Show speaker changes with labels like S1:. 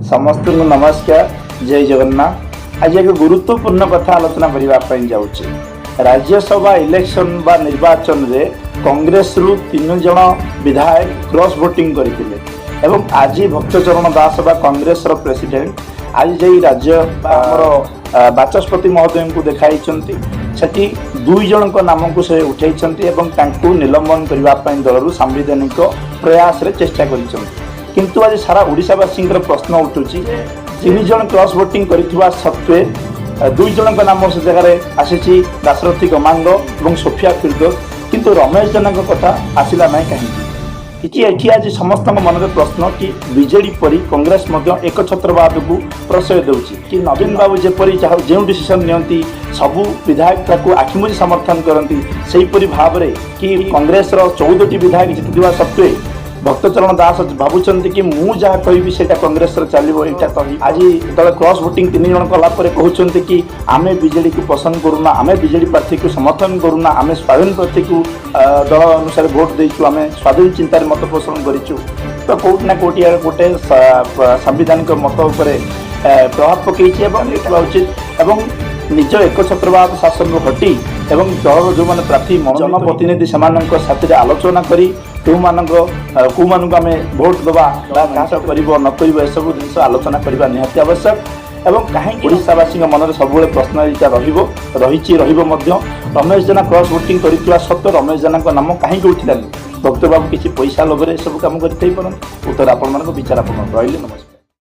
S1: समस्त को नमस्कार। जय जगन्नाथ। आज एक गुरुत्वपूर्ण कथा आलोचना करने जाऊँगी। राज्यसभा इलेक्शन बा निर्वाचन रे कांग्रेस रु 3 जन विधायक क्रॉस वोटिंग करते एवं आज भक्तचरण दास बा कांग्रेस रो प्रेसिडेंट आज जई राज्य आमर बाचस्पति महोदय को देखाई सेठी 2 जन नाम को से उठाई निलंबन करने दल सांविधानिक प्रयास रे चेष्टा कर किंतु आज सारा ओडिशावासी प्रश्न उठुची 3 जन क्रॉस वोटिंग करथिबा सत्वे 2 जन नाम से जगह आसी दाशरथी गमांग और सोफिया फिरदौस किंतु रमेश जेना कथा आसला ना कहीं कि आज समस्त मन में प्रश्न कि बीजेडी परी कांग्रेस एक छत्रवाद को प्रश्रय दूसरी कि नवीन बाबू जेपरी जो डिसीजन नियंती सबू विधायक आखिमुझी समर्थन करती से भाव में कि कांग्रेस 14टी विधायक जीतवा सत्वे भक्तचरण दास भावुं कि मु जहाँ कहि से कांग्रेस चलो यहाँ तो आज जो क्रॉस वोटिंग 3 जन कलापर कहते कि आम बीजेडी को पसंद करूना आम बीजेडी प्रार्थी को समर्थन करूना आम स्वाधीन प्रार्थी को दल अनुसार भोट देचु आम स्वाधीन चिंतार मत पोषण करूँ तो कौटिना कौटी गोटे संविधानिक मत उपर प्रभाव पकई उचित एवं निज एक छत्रवाद शासन हटी एवं दल जो मैंने प्रार्थी जनप्रतिनिधि से आलोचना करी कौन आम भोट दबा कर न कर सब जिन आलोचना करने निहाती आवश्यक एवं कहीं ओडिशावासी मन में सब प्रश्न रही रमेश जेना क्रॉस वोटिंग कर सत्वे रमेश जेना नाम कहीं उठिलानी भक्त बाबू किसी पैसा लोभे सब कम कर उत्तर आपण विचार रही। नमस्कार।